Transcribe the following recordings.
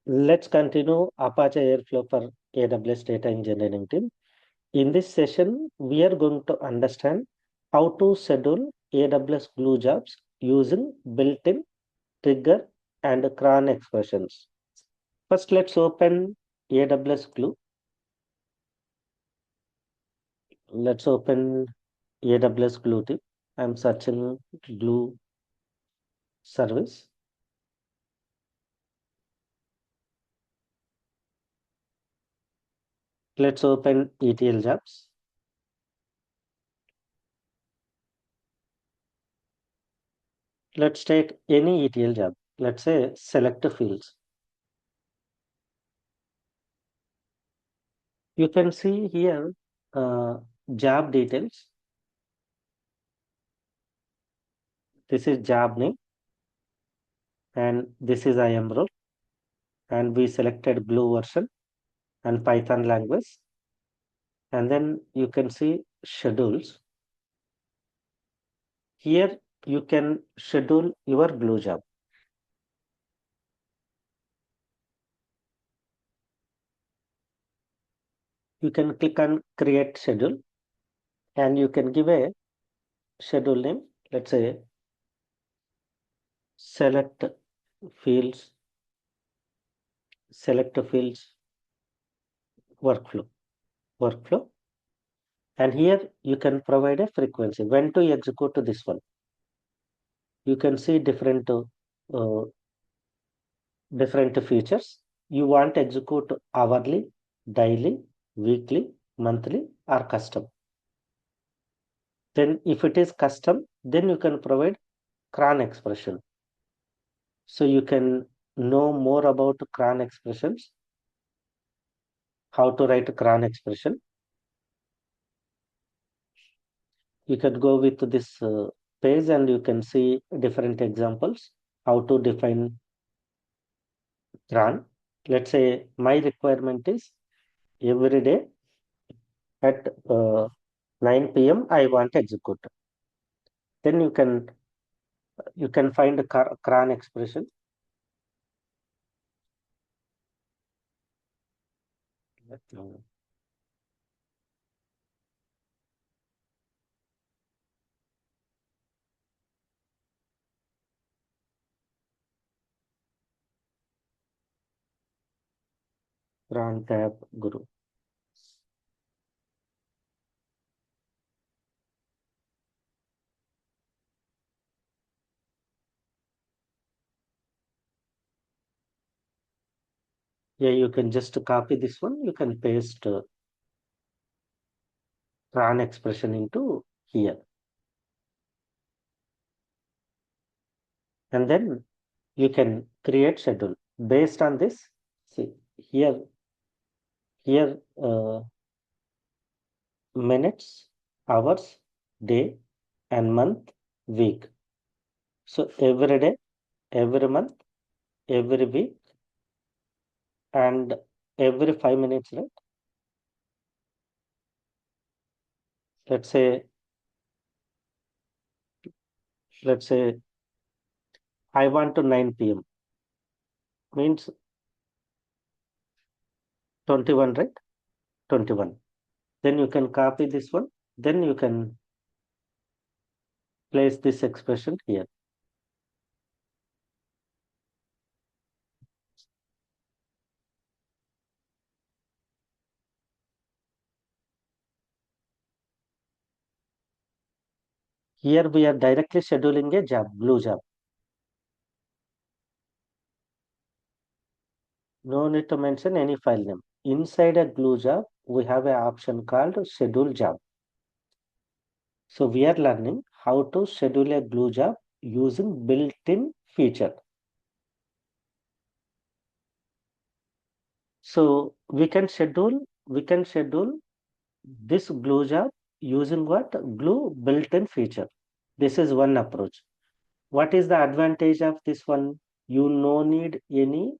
Let's continue Apache Airflow for AWS data engineering team. In this session, we are going to understand how to schedule AWS glue jobs using built-in trigger and cron expressions. First, let's open AWS glue. Let's open AWS glue team. I'm searching glue service. Let's open ETL jobs. Let's take any ETL job. Let's say select fields. You can see here job details. This is job name and this is IAM role. And we selected Glue version and Python language. And then you can see schedules. Here you can schedule your Glue job. You can click on create schedule and you can give a schedule name. Let's say select fields, select fields workflow. And here you can provide a frequency when to execute this one. You can see different features. You want to execute hourly, daily, weekly, monthly, or custom. Then if it is custom, then you can provide cron expression. So you can know more about cron expressions, how to write cron expression. You can go with this page and you can see different examples, how to define cron. Let's say my requirement is every day at 9 p.m. I want to execute. Then you can find a cron expression. Cron tab guru. Yeah, you can just copy this one. You can paste cron expression into here. And then you can create schedule based on this. See here, minutes, hours, day, and month, week. So every day, every month, every week, and every 5 minutes, right? Let's say, let's say I want to 9 p.m. means 21, right? 21. Then you can copy this one. Then you can place this expression here. Here we are directly scheduling a job, blue job. No need to mention any file name. Inside a glue job, we have an option called schedule job. So we are learning how to schedule a glue job using built-in feature. So we can schedule this glue job using what? Glue built-in feature. This is one approach. What is the advantage of this one? You no need any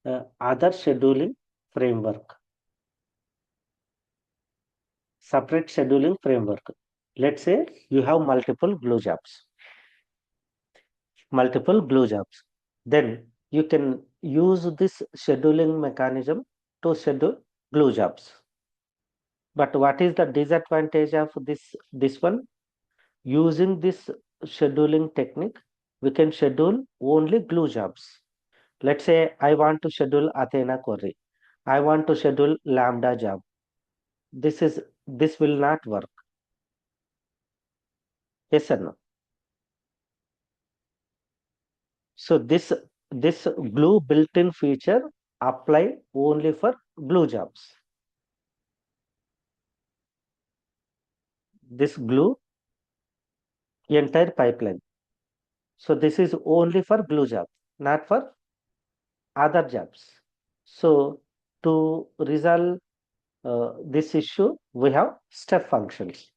other scheduling framework, separate scheduling framework. Let's say you have multiple glue jobs. Then use this scheduling mechanism to schedule glue jobs. But what is the disadvantage of this one? Using this scheduling technique, we can schedule only glue jobs. Let's say I want to schedule Athena query. I want to schedule Lambda job. This will not work. Yes or no? So this glue built-in feature apply only for glue jobs. This glue entire pipeline. So this is only for glue job, not for other jobs. So to resolve this issue, we have step functions.